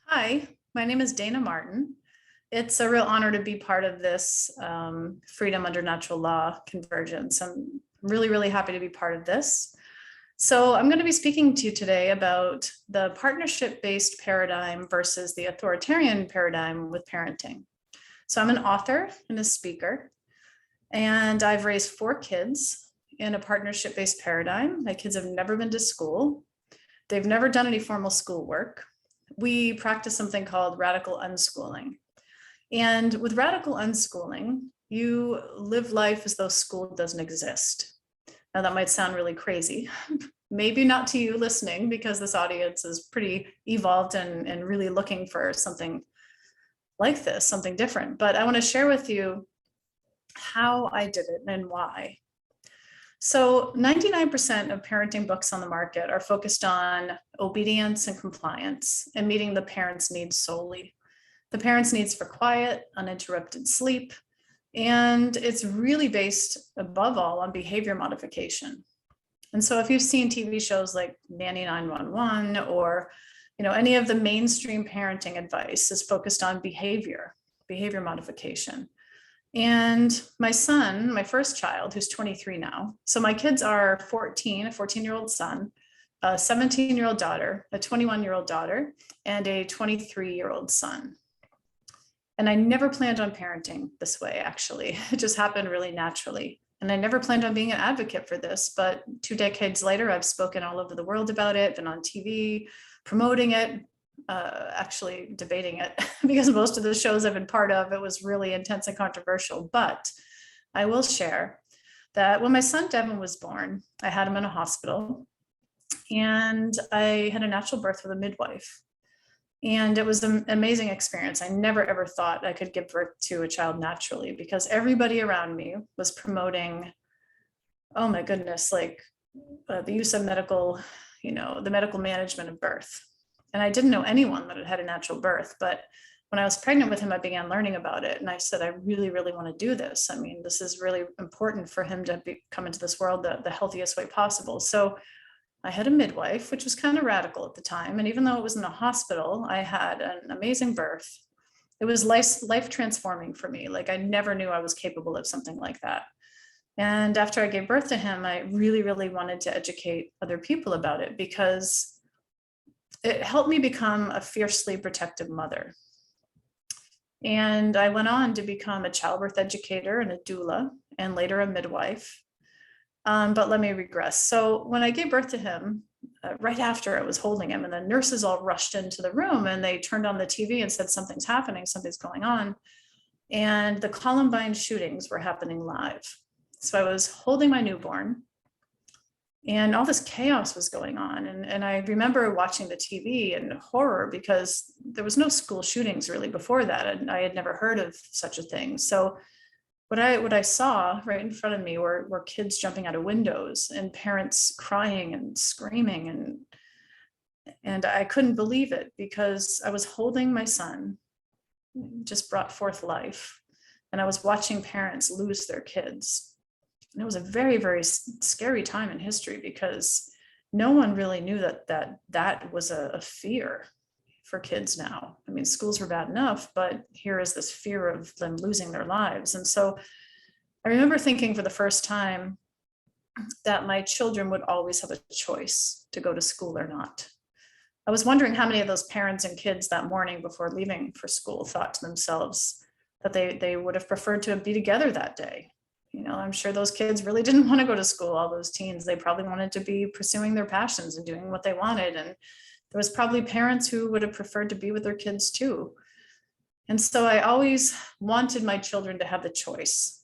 Hi, my name is Dayna Martin. It's a real honor to be part of this Freedom Under Natural Law Convergence. I'm really, really happy to be part of this. So I'm going to be speaking to you today about the partnership-based paradigm versus the authoritarian paradigm with parenting. So I'm an author and a speaker, and I've raised 4 kids in a partnership-based paradigm. My kids have never been to school. They've never done any formal schoolwork. We practice something called radical unschooling. And with radical unschooling, you live life as though school doesn't exist. Now, that might sound really crazy. Maybe not to you listening, because this audience is pretty evolved and really looking for something like this, something different. But I want to share with you how I did it and why. So 99% of parenting books on the market are focused on obedience and compliance and meeting the parent's needs solely. The parent's needs for quiet, uninterrupted sleep, and it's really based above all on behavior modification. And so if you've seen TV shows like Nanny 911 or any of the mainstream parenting advice is focused on behavior modification. And my son, my first child, who's 23 now. So my kids are a 14-year-old son, a 17-year-old daughter, a 21-year-old daughter, and a 23-year-old son. And I never planned on parenting this way, actually. It just happened really naturally. And I never planned on being an advocate for this, but 2 decades later, I've spoken all over the world about it, been on TV, promoting it, actually debating it, because most of the shows I've been part of, it was really intense and controversial. But I will share that when my son Devin was born, I had him in a hospital and I had a natural birth with a midwife. And it was an amazing experience. I never ever thought I could give birth to a child naturally, because everybody around me was promoting, oh my goodness, like the use of medical, the medical management of birth. And I didn't know anyone that had had a natural birth, but when I was pregnant with him, I began learning about it. And I said, I really, really want to do this. I mean, this is really important for him to come into this world the healthiest way possible. So I had a midwife, which was kind of radical at the time. And even though it was in a hospital, I had an amazing birth. It was life transforming for me. Like, I never knew I was capable of something like that. And after I gave birth to him, I really, really wanted to educate other people about it, because it helped me become a fiercely protective mother. And I went on to become a childbirth educator and a doula, and later a midwife. But let me regress. So when I gave birth to him, right after I was holding him, and the nurses all rushed into the room and they turned on the TV and said, something's happening, something's going on. And the Columbine shootings were happening live. So I was holding my newborn and all this chaos was going on. And I remember watching the TV in horror, because there was no school shootings really before that. And I had never heard of such a thing. So what I saw right in front of me were kids jumping out of windows and parents crying and screaming. And I couldn't believe it, because I was holding my son, just brought forth life. And I was watching parents lose their kids. And it was a very, very scary time in history, because no one really knew that was a fear for kids now. I mean, schools were bad enough, but here is this fear of them losing their lives. And so I remember thinking for the first time that my children would always have a choice to go to school or not. I was wondering how many of those parents and kids that morning before leaving for school thought to themselves that they would have preferred to be together that day. I'm sure those kids really didn't want to go to school, all those teens. They probably wanted to be pursuing their passions and doing what they wanted. And there was probably parents who would have preferred to be with their kids too. And so I always wanted my children to have the choice.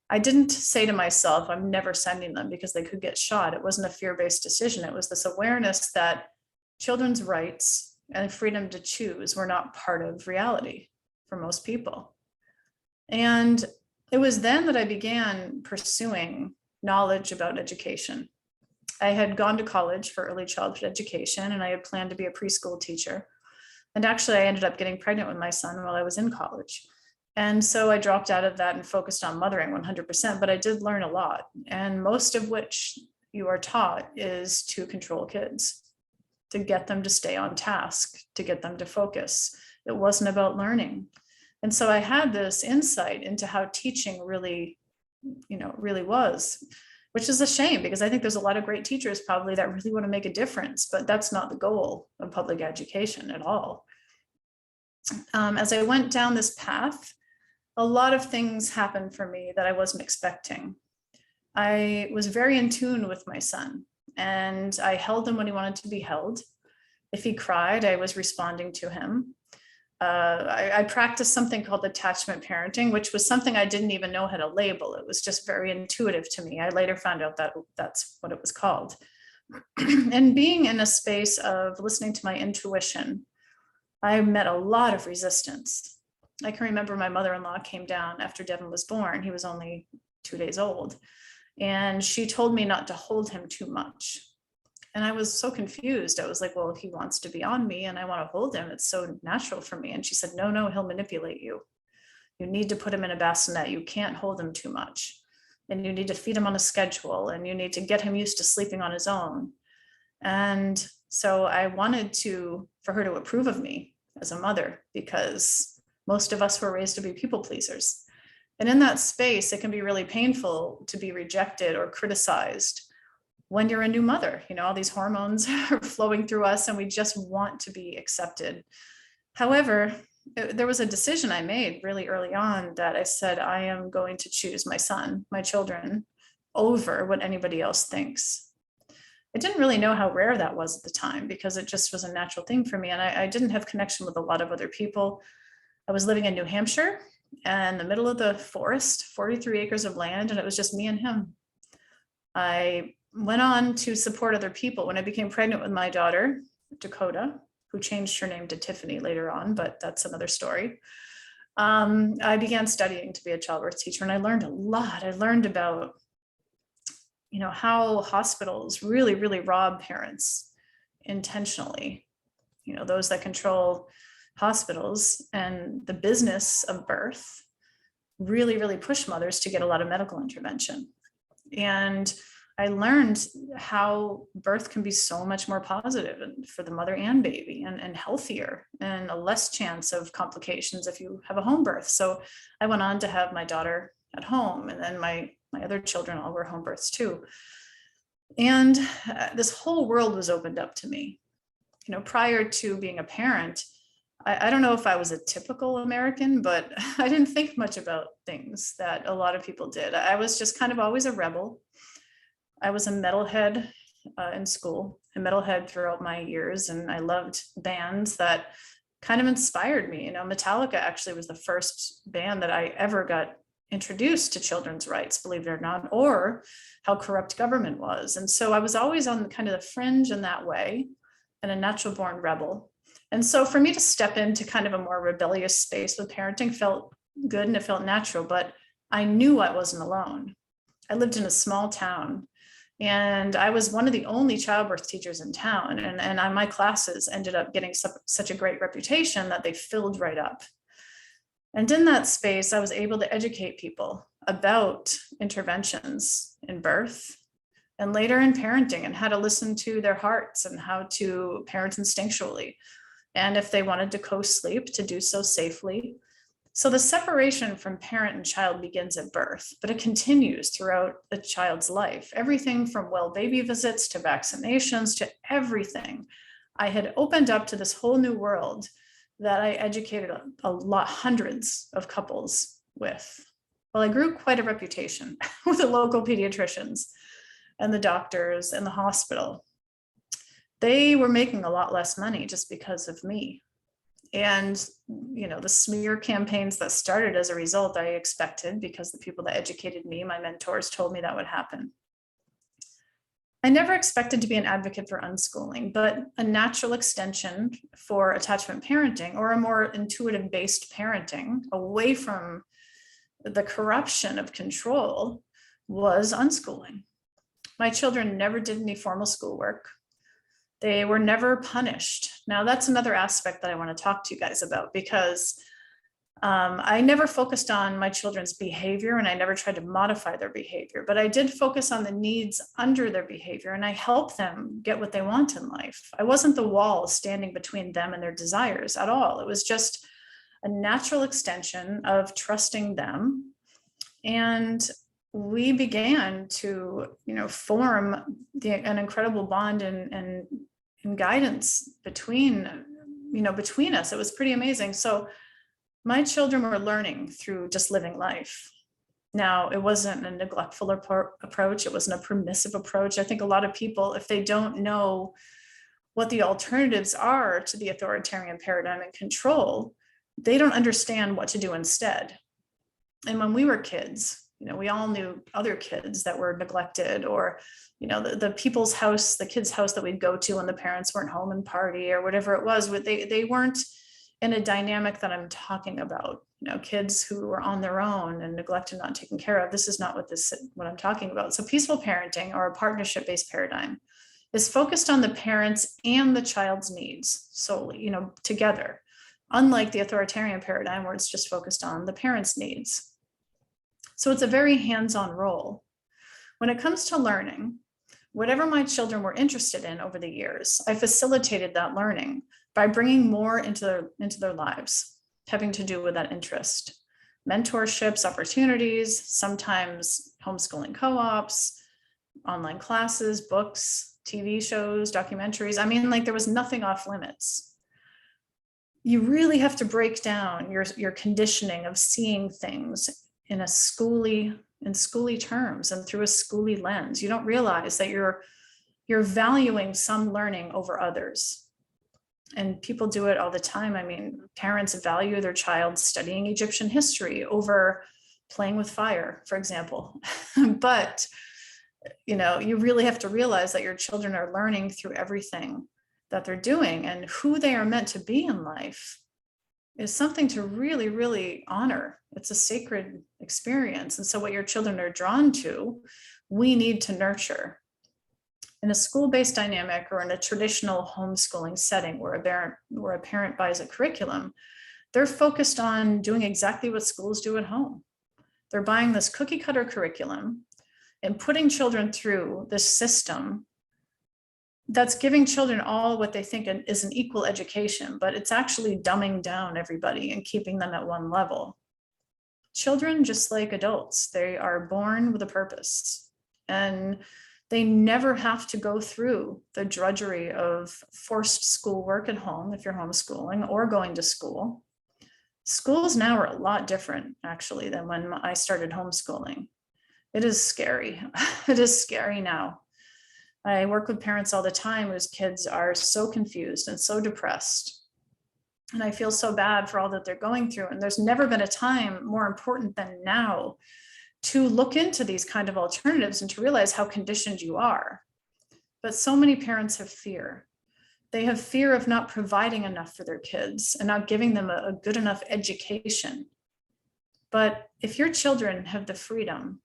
I didn't say to myself, I'm never sending them because they could get shot. It wasn't a fear-based decision. It was this awareness that children's rights and freedom to choose were not part of reality for most people. And it was then that I began pursuing knowledge about education. I had gone to college for early childhood education, and I had planned to be a preschool teacher. And actually, I ended up getting pregnant with my son while I was in college. And so I dropped out of that and focused on mothering 100%, but I did learn a lot. And most of which you are taught is to control kids. to get them to stay on task, to get them to focus. It wasn't about learning. And so I had this insight into how teaching really, really was, which is a shame, because I think there's a lot of great teachers probably that really want to make a difference, but that's not the goal of public education at all. As I went down this path, a lot of things happened for me that I wasn't expecting. I was very in tune with my son, and I held him when he wanted to be held. If he cried, I was responding to him. I practiced something called attachment parenting, which was something I didn't even know how to label. It was just very intuitive to me. I later found out that that's what it was called. And being in a space of listening to my intuition, I met a lot of resistance. I can remember my mother-in-law came down after Devin was born. He was only 2 days old. And she told me not to hold him too much. And I was so confused. I was like, well, he wants to be on me and I want to hold him. It's so natural for me. And she said, no, he'll manipulate you. You need to put him in a bassinet. You can't hold him too much. And you need to feed him on a schedule, and you need to get him used to sleeping on his own. And so I wanted for her to approve of me as a mother, because most of us were raised to be people pleasers. And in that space, it can be really painful to be rejected or criticized when you're a new mother. All these hormones are flowing through us and we just want to be accepted. However, there was a decision I made really early on that I said, I am going to choose my son, my children, over what anybody else thinks. I didn't really know how rare that was at the time, because it just was a natural thing for me. And I didn't have connection with a lot of other people. I was living in New Hampshire in the middle of the forest, 43 acres of land, and it was just me and him. I went on to support other people. When I became pregnant with my daughter, Dakota, who changed her name to Tiffany later on, but that's another story. I began studying to be a childbirth teacher, and I learned a lot. I learned about, how hospitals really, really rob parents intentionally, those that control hospitals and the business of birth really, really push mothers to get a lot of medical intervention. And I learned how birth can be so much more positive for the mother and baby, and healthier, and a less chance of complications if you have a home birth. So I went on to have my daughter at home, and then my other children all were home births too. And this whole world was opened up to me. Prior to being a parent, I don't know if I was a typical American, but I didn't think much about things that a lot of people did. I was just kind of always a rebel. I was a metalhead in school, a metalhead throughout my years, and I loved bands that kind of inspired me. Metallica actually was the first band that I ever got introduced to children's rights, believe it or not, or how corrupt government was. And so I was always on kind of the fringe in that way, and a natural born rebel. And so for me to step into kind of a more rebellious space with parenting felt good, and it felt natural, but I knew I wasn't alone. I lived in a small town, and I was one of the only childbirth teachers in town. And my classes ended up getting such a great reputation that they filled right up. And in that space, I was able to educate people about interventions in birth and later in parenting, and how to listen to their hearts and how to parent instinctually. And if they wanted to co-sleep, to do so safely. So the separation from parent and child begins at birth, but it continues throughout a child's life. Everything from well baby visits to vaccinations to everything. I had opened up to this whole new world that I educated a lot, hundreds of couples with. Well, I grew quite a reputation with the local pediatricians and the doctors and the hospital. They were making a lot less money just because of me. And, the smear campaigns that started as a result, I expected, because the people that educated me, my mentors, told me that would happen. I never expected to be an advocate for unschooling, but a natural extension for attachment parenting, or a more intuitive based parenting away from the corruption of control, was unschooling. My children never did any formal schoolwork. They were never punished. Now, that's another aspect that I want to talk to you guys about, because I never focused on my children's behavior, and I never tried to modify their behavior, but I did focus on the needs under their behavior, and I helped them get what they want in life. I wasn't the wall standing between them and their desires at all. It was just a natural extension of trusting them. And we began to, form an incredible bond and guidance between us. It was pretty amazing. So my children were learning through just living life. Now, it wasn't a neglectful approach. It wasn't a permissive approach. I think a lot of people, if they don't know what the alternatives are to the authoritarian paradigm and control, they don't understand what to do instead. And when we were kids, we all knew other kids that were neglected, or, the people's house, the kids' house that we'd go to when the parents weren't home and party or whatever it was, they weren't in a dynamic that I'm talking about. Kids who were on their own and neglected, not taken care of. This is not what I'm talking about. So peaceful parenting, or a partnership-based paradigm, is focused on the parents and the child's needs solely, together. Unlike the authoritarian paradigm, where it's just focused on the parents' needs. So it's a very hands-on role. When it comes to learning, whatever my children were interested in over the years, I facilitated that learning by bringing more into their lives, having to do with that interest. Mentorships, opportunities, sometimes homeschooling co-ops, online classes, books, TV shows, documentaries. I mean, there was nothing off limits. You really have to break down your conditioning of seeing things in schooly terms and through a schooly lens. You don't realize that you're valuing some learning over others. And people do it all the time. I mean, parents value their child studying Egyptian history over playing with fire, for example. But, you really have to realize that your children are learning through everything that they're doing, and who they are meant to be in life is something to really, really honor. It's a sacred experience. And so what your children are drawn to, we need to nurture. In a school-based dynamic, or in a traditional homeschooling setting where a parent buys a curriculum, they're focused on doing exactly what schools do at home. They're buying this cookie cutter curriculum and putting children through this system that's giving children all what they think is an equal education, but it's actually dumbing down everybody and keeping them at one level. Children, just like adults, they are born with a purpose, and they never have to go through the drudgery of forced schoolwork at home if you're homeschooling or going to school. Schools now are a lot different, actually, than when I started homeschooling. It is scary. It is scary now. I work with parents all the time whose kids are so confused and so depressed. And I feel so bad for all that they're going through. And there's never been a time more important than now to look into these kind of alternatives and to realize how conditioned you are. But so many parents have fear. They have fear of not providing enough for their kids and not giving them a good enough education. But if your children have the freedom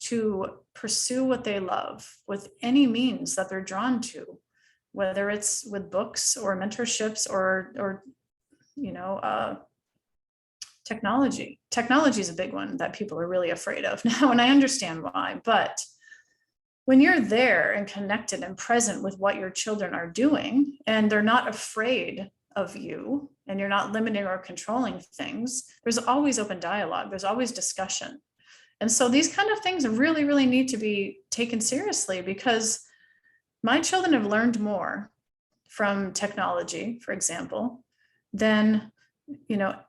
to pursue what they love with any means that they're drawn to, whether it's with books or mentorships or technology. Technology is a big one that people are really afraid of now, and I understand why. But when you're there and connected and present with what your children are doing, and they're not afraid of you, and you're not limiting or controlling things, there's always open dialogue. There's always discussion. And so these kind of things really, really need to be taken seriously, because my children have learned more from technology, for example, than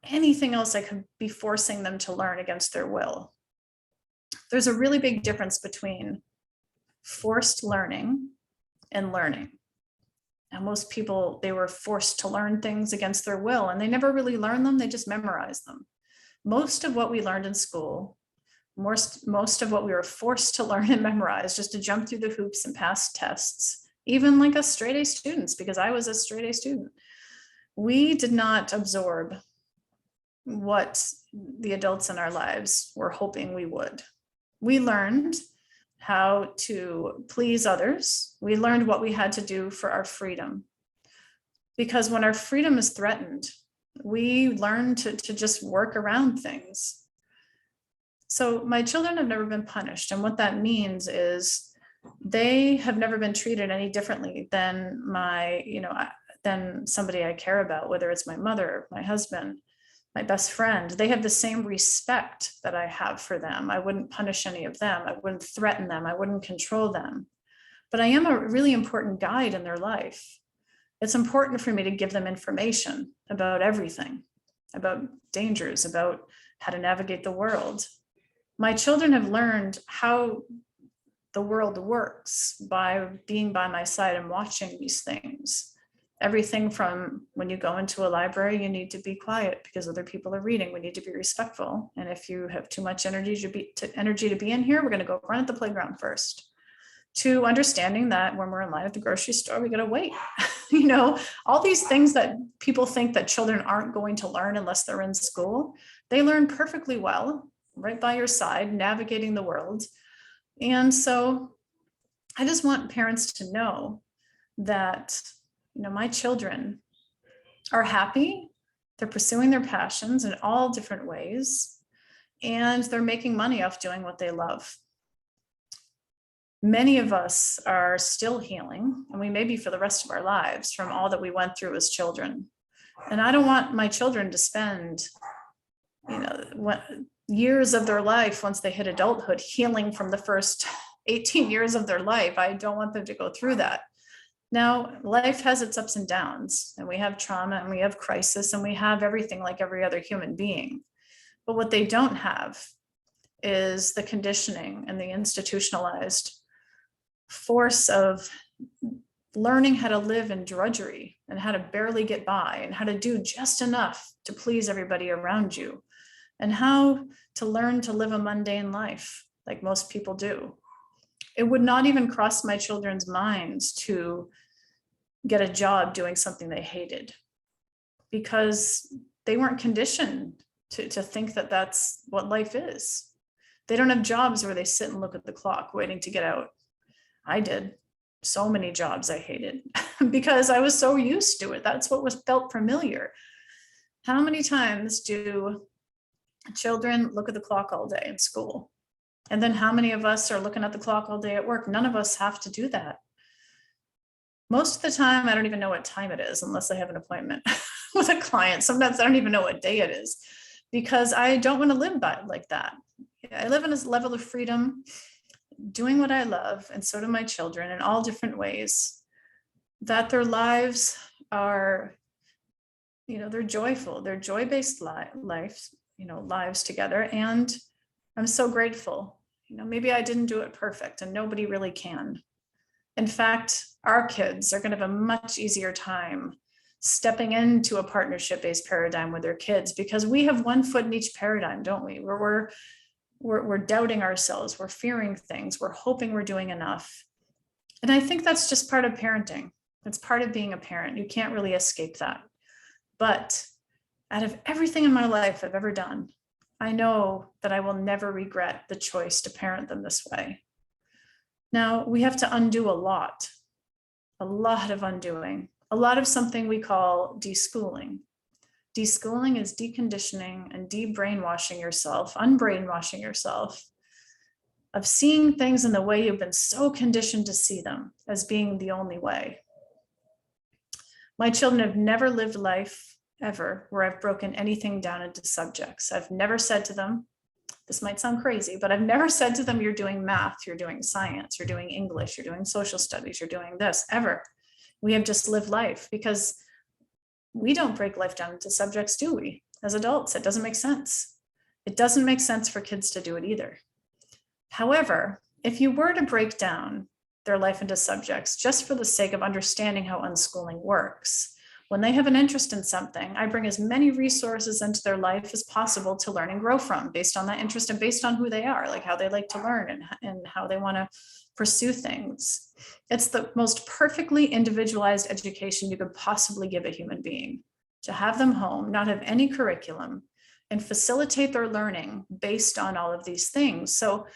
anything else I could be forcing them to learn against their will. There's a really big difference between forced learning and learning. And most people, they were forced to learn things against their will, and they never really learned them. They just memorized them. Most of what we learned in school, most of what we were forced to learn and memorize just to jump through the hoops and pass tests, even like us straight A students, because I was a straight A student, we did not absorb what the adults in our lives were hoping we would. We learned how to please others. We learned what we had to do for our freedom. Because when our freedom is threatened, We learn to just work around things. So my children have never been punished. And what that means is they have never been treated any differently than than somebody I care about, whether it's my mother, my husband, my best friend. They have the same respect that I have for them. I wouldn't punish any of them. I wouldn't threaten them. I wouldn't control them. But I am a really important guide in their life. It's important for me to give them information about everything, about dangers, about how to navigate the world. My children have learned how the world works by being by my side and watching these things. Everything from when you go into a library, you need to be quiet because other people are reading. We need to be respectful. And if you have too much energy to be in here, we're going to go run at the playground first. To understanding that when we're in line at the grocery store, we got to wait. All these things that people think that children aren't going to learn unless they're in school, they learn perfectly well right by your side, navigating the world. And so I just want parents to know that, my children are happy. They're pursuing their passions in all different ways, and they're making money off doing what they love. Many of us are still healing, and we may be for the rest of our lives, from all that we went through as children. And I don't want my children to spend, years of their life once they hit adulthood healing from the first 18 years of their life. I don't want them to go through that. Now, life has its ups and downs, and we have trauma and we have crisis and we have everything like every other human being. But what they don't have is the conditioning and the institutionalized force of learning how to live in drudgery and how to barely get by and how to do just enough to please everybody around you, and how to learn to live a mundane life like most people do. It would not even cross my children's minds to get a job doing something they hated, because they weren't conditioned to think that that's what life is. They don't have jobs where they sit and look at the clock waiting to get out. I did so many jobs I hated because I was so used to it. That's what felt familiar. How many times do children look at the clock all day in school? And then how many of us are looking at the clock all day at work? None of us have to do that. Most of the time, I don't even know what time it is unless I have an appointment with a client. Sometimes I don't even know what day it is, because I don't want to live by like that. I live in this level of freedom, doing what I love, and so do my children, in all different ways, that their lives are, they're joyful, they're joy-based lives together. And I'm so grateful. Maybe I didn't do it perfect, and nobody really can. In fact, our kids are going to have a much easier time stepping into a partnership-based paradigm with their kids, because we have one foot in each paradigm, don't we? We're doubting ourselves, we're fearing things, we're hoping we're doing enough. And I think that's just part of parenting. It's part of being a parent. You can't really escape that. But out of everything in my life I've ever done, I know that I will never regret the choice to parent them this way. Now, we have to undo a lot of undoing, a lot of something we call deschooling. Deschooling is deconditioning and de-brainwashing yourself, unbrainwashing yourself, of seeing things in the way you've been so conditioned to see them, as being the only way. My children have never lived life ever where I've broken anything down into subjects. I've never said to them, this might sound crazy, but I've never said to them, you're doing math, you're doing science, you're doing English, you're doing social studies, you're doing this, ever. We have just lived life, because we don't break life down into subjects, do we? As adults, it doesn't make sense. It doesn't make sense for kids to do it either. However, if you were to break down their life into subjects just for the sake of understanding how unschooling works, when they have an interest in something, I bring as many resources into their life as possible to learn and grow from, based on that interest and based on who they are, like how they like to learn and how they want to pursue things. It's the most perfectly individualized education you could possibly give a human being, to have them home, not have any curriculum, and facilitate their learning based on all of these things. So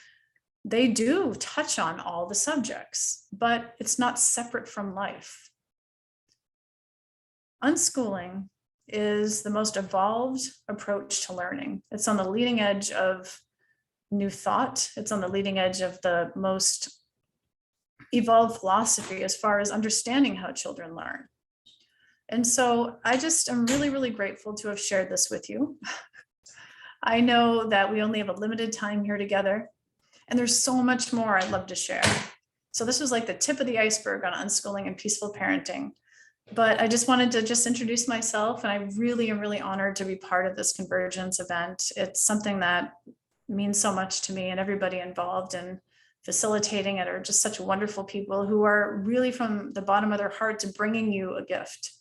they do touch on all the subjects, but it's not separate from life. Unschooling is the most evolved approach to learning. It's on the leading edge of new thought. It's on the leading edge of the most evolved philosophy as far as understanding how children learn. And so I just am really, really grateful to have shared this with you. I know that we only have a limited time here together, and there's so much more I'd love to share. So this was like the tip of the iceberg on unschooling and peaceful parenting. But I just wanted to just introduce myself, and I really am really honored to be part of this Convergence event. It's something that means so much to me, and everybody involved in facilitating it are just such wonderful people who are really from the bottom of their hearts bringing you a gift.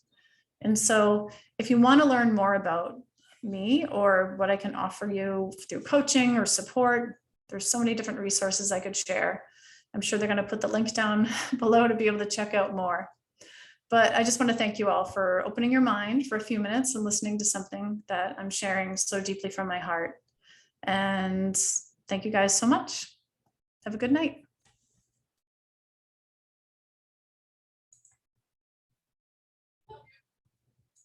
And so if you want to learn more about me or what I can offer you through coaching or support, there's so many different resources I could share. I'm sure they're going to put the link down below to be able to check out more. But I just want to thank you all for opening your mind for a few minutes and listening to something that I'm sharing so deeply from my heart. And thank you guys so much. Have a good night.